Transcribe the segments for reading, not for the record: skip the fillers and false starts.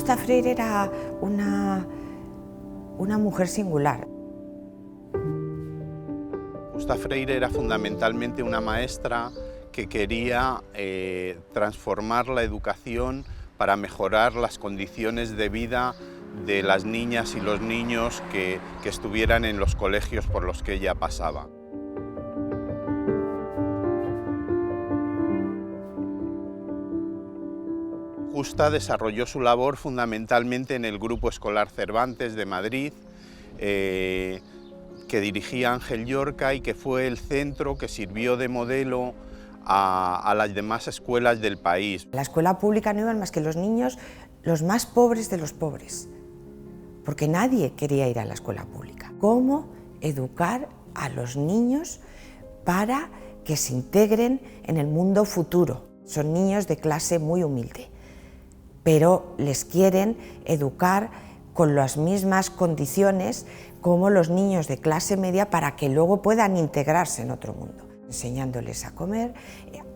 Justa Freire era una mujer singular. Justa Freire era fundamentalmente una maestra que quería transformar la educación para mejorar las condiciones de vida de las niñas y los niños que estuvieran en los colegios por los que ella pasaba. Justa desarrolló su labor fundamentalmente en el Grupo Escolar Cervantes de Madrid, que dirigía Ángel Llorca y que fue el centro que sirvió de modelo a las demás escuelas del país. La escuela pública no iban más que los niños, los más pobres de los pobres, porque nadie quería ir a la escuela pública. ¿Cómo educar a los niños para que se integren en el mundo futuro? Son niños de clase muy humilde, pero les quieren educar con las mismas condiciones como los niños de clase media para que luego puedan integrarse en otro mundo, enseñándoles a comer,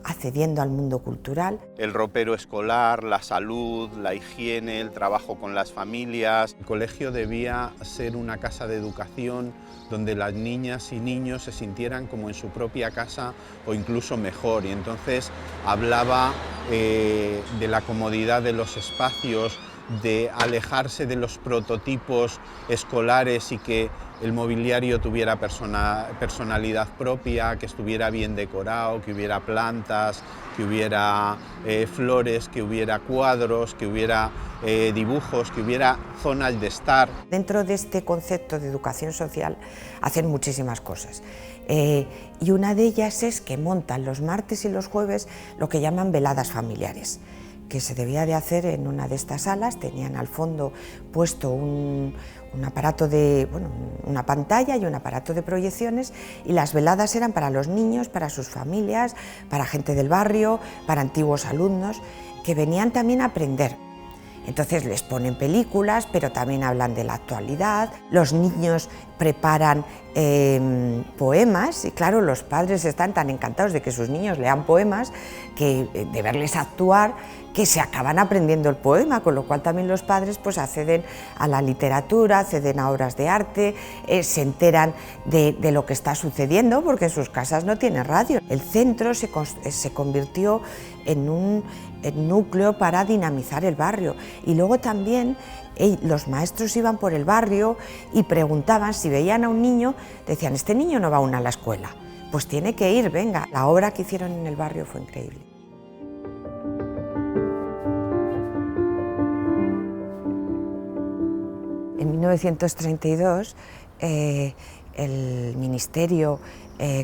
accediendo al mundo cultural. El ropero escolar, la salud, la higiene, el trabajo con las familias. El colegio debía ser una casa de educación donde las niñas y niños se sintieran como en su propia casa o incluso mejor, y entonces hablaba de la comodidad de los espacios, de alejarse de los prototipos escolares y que el mobiliario tuviera personalidad propia, que estuviera bien decorado, que hubiera plantas, que hubiera flores, que hubiera cuadros, que hubiera dibujos, que hubiera zonas de estar. Dentro de este concepto de educación social hacen muchísimas cosas. Y una de ellas es que montan los martes y los jueves lo que llaman veladas familiares, que se debía de hacer en una de estas salas. Tenían al fondo puesto un aparato una pantalla y un aparato de proyecciones, y las veladas eran para los niños, para sus familias, para gente del barrio, para antiguos alumnos que venían también a aprender. Entonces les ponen películas, pero también hablan de la actualidad. Los niños preparan poemas y claro, los padres están tan encantados de que sus niños lean poemas, que de verles actuar, que se acaban aprendiendo el poema, con lo cual también los padres pues acceden a la literatura, acceden a obras de arte, se enteran de lo que está sucediendo, porque en sus casas no tienen radio. El centro se convirtió en un núcleo para dinamizar el barrio, y luego también los maestros iban por el barrio y preguntaban, si veían a un niño, decían: este niño no va aún a la escuela, pues tiene que ir, venga. La obra que hicieron en el barrio fue increíble. En 1932 el Ministerio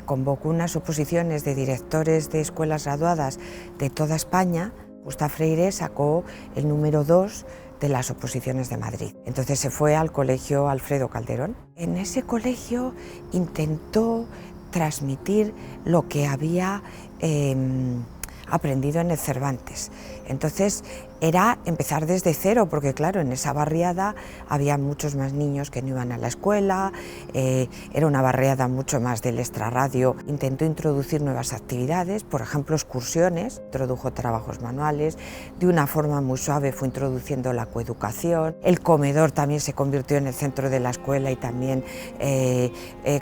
convocó unas oposiciones de directores de escuelas graduadas de toda España. Justa Freire sacó el número 2 de las oposiciones de Madrid. Entonces se fue al colegio Alfredo Calderón. En ese colegio intentó transmitir lo que había aprendido en el Cervantes. Entonces era empezar desde cero, porque claro, en esa barriada había muchos más niños que no iban a la escuela, era una barriada mucho más del extrarradio. Intentó introducir nuevas actividades, por ejemplo excursiones, introdujo trabajos manuales, de una forma muy suave fue introduciendo la coeducación. El comedor también se convirtió en el centro de la escuela y también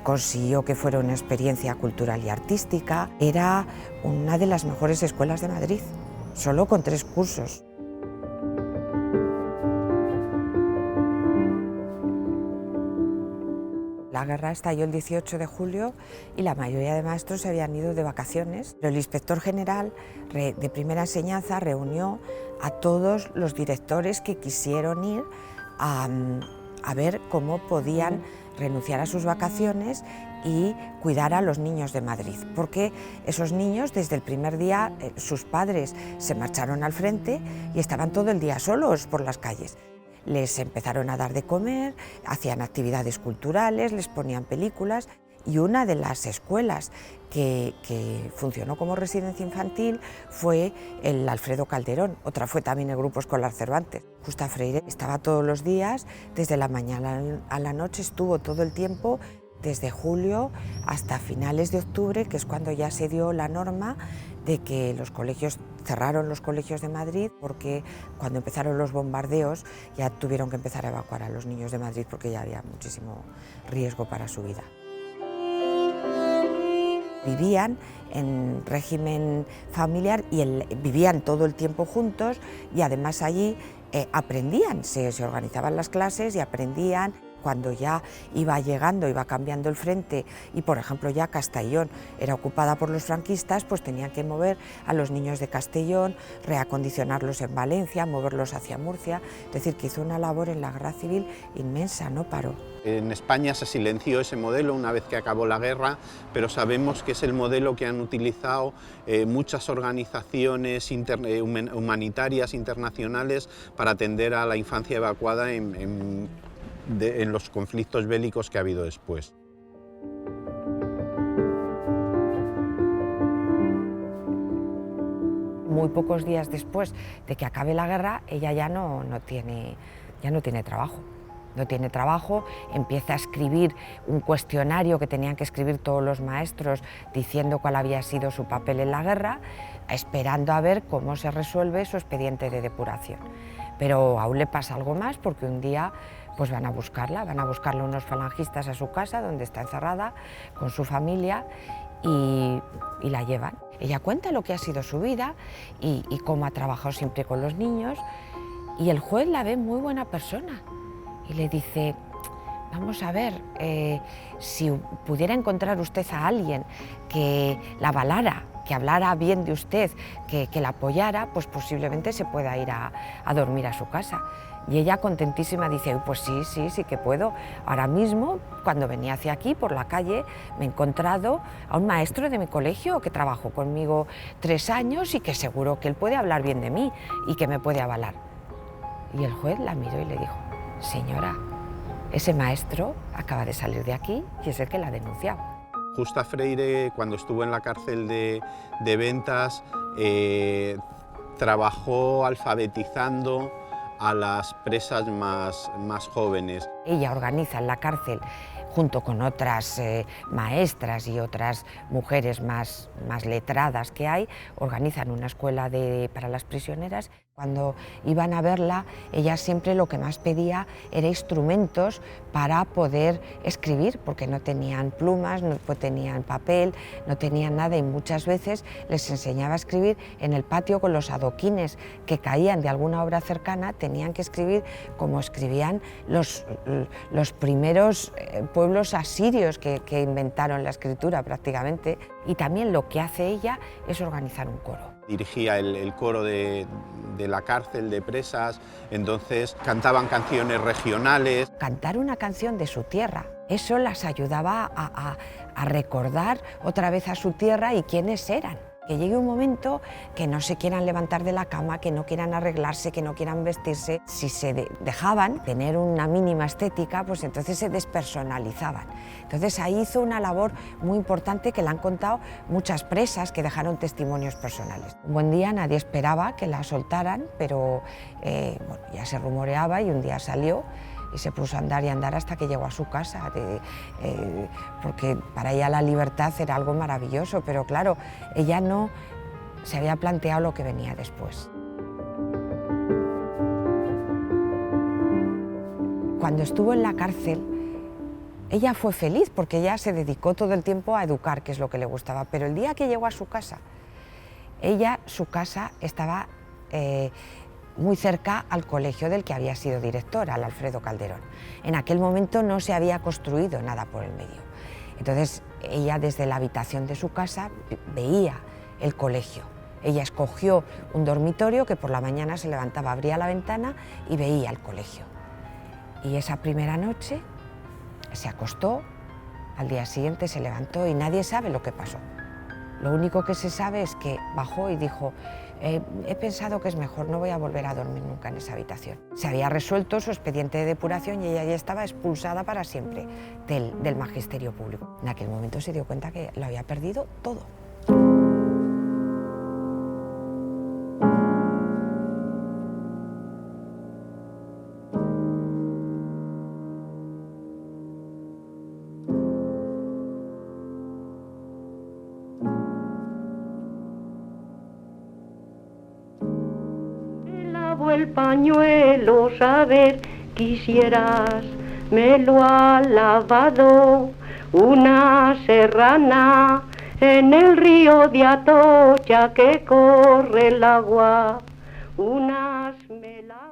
consiguió que fuera una experiencia cultural y artística. Era una de las mejores escuelas de Madrid, solo con 3 cursos. La guerra estalló el 18 de julio y la mayoría de maestros se habían ido de vacaciones, pero el inspector general de primera enseñanza reunió a todos los directores que quisieron ir a ver cómo podían renunciar a sus vacaciones y cuidar a los niños de Madrid, porque esos niños desde el primer día sus padres se marcharon al frente y estaban todo el día solos por las calles. Les empezaron a dar de comer, hacían actividades culturales, les ponían películas, y una de las escuelas que funcionó como residencia infantil fue el Alfredo Calderón. Otra fue también el Grupo Escolar Cervantes. Justa Freire estaba todos los días, desde la mañana a la noche, estuvo todo el tiempo desde julio hasta finales de octubre, que es cuando ya se dio la norma de que los colegios cerraron los colegios de Madrid, porque cuando empezaron los bombardeos ya tuvieron que empezar a evacuar a los niños de Madrid porque ya había muchísimo riesgo para su vida. Vivían en régimen familiar y vivían todo el tiempo juntos, y además allí aprendían, se organizaban las clases y aprendían. Cuando ya iba llegando, iba cambiando el frente y, por ejemplo, ya Castellón era ocupada por los franquistas, pues tenían que mover a los niños de Castellón, reacondicionarlos en Valencia, moverlos hacia Murcia. Es decir, que hizo una labor en la guerra civil inmensa, no paró. En España se silenció ese modelo una vez que acabó la guerra, pero sabemos que es el modelo que han utilizado muchas organizaciones humanitarias internacionales para atender a la infancia evacuada en los conflictos bélicos que ha habido después. Muy pocos días después de que acabe la guerra, ella ya no tiene trabajo. No tiene trabajo, empieza a escribir un cuestionario que tenían que escribir todos los maestros diciendo cuál había sido su papel en la guerra, esperando a ver cómo se resuelve su expediente de depuración. Pero aún le pasa algo más, porque un día pues van a buscarla unos falangistas a su casa, donde está encerrada con su familia, y la llevan. Ella cuenta lo que ha sido su vida y cómo ha trabajado siempre con los niños, y el juez la ve muy buena persona y le dice: vamos a ver, si pudiera encontrar usted a alguien que la avalara, que hablara bien de usted, que la apoyara, pues posiblemente se pueda ir a dormir a su casa. Y ella, contentísima, dice: pues sí que puedo. Ahora mismo, cuando venía hacia aquí, por la calle, me he encontrado a un maestro de mi colegio que trabajó conmigo 3 años y que seguro que él puede hablar bien de mí y que me puede avalar. Y el juez la miró y le dijo: señora, ese maestro acaba de salir de aquí y es el que la ha denunciado. Justa Freire, cuando estuvo en la cárcel de Ventas, trabajó alfabetizando a las presas más jóvenes. Ella organiza en la cárcel, junto con otras maestras y otras mujeres más letradas que hay, organizan una escuela para las prisioneras. Cuando iban a verla, ella siempre lo que más pedía era instrumentos para poder escribir, porque no tenían plumas, no tenían papel, no tenían nada, y muchas veces les enseñaba a escribir en el patio con los adoquines que caían de alguna obra cercana. Tenían que escribir como escribían los primeros pueblos asirios que inventaron la escritura prácticamente. Y también lo que hace ella es organizar un coro. Dirigía el coro de la cárcel de presas, entonces cantaban canciones regionales. Cantar una canción de su tierra, eso las ayudaba a recordar otra vez a su tierra y quiénes eran. Que llegue un momento que no se quieran levantar de la cama, que no quieran arreglarse, que no quieran vestirse. Si se dejaban tener una mínima estética, pues entonces se despersonalizaban. Entonces ahí hizo una labor muy importante que la han contado muchas presas que dejaron testimonios personales. Un buen día nadie esperaba que la soltaran, pero bueno, ya se rumoreaba, y un día salió y se puso a andar hasta que llegó a su casa, porque para ella la libertad era algo maravilloso, pero claro, ella no se había planteado lo que venía después. Cuando estuvo en la cárcel, ella fue feliz porque ella se dedicó todo el tiempo a educar, que es lo que le gustaba, pero el día que llegó a su casa, su casa estaba muy cerca al colegio del que había sido directora, al Alfredo Calderón. En aquel momento no se había construido nada por el medio. Entonces ella, desde la habitación de su casa, veía el colegio. Ella escogió un dormitorio que por la mañana se levantaba, abría la ventana y veía el colegio. Y esa primera noche se acostó, al día siguiente se levantó y nadie sabe lo que pasó. Lo único que se sabe es que bajó y dijo: he pensado que es mejor, no voy a volver a dormir nunca en esa habitación. Se había resuelto su expediente de depuración y ella ya estaba expulsada para siempre del magisterio público. En aquel momento se dio cuenta que lo había perdido todo. el pañuelo, saber quisieras, me lo ha lavado una serrana en el río de Atocha que corre el agua, unas me la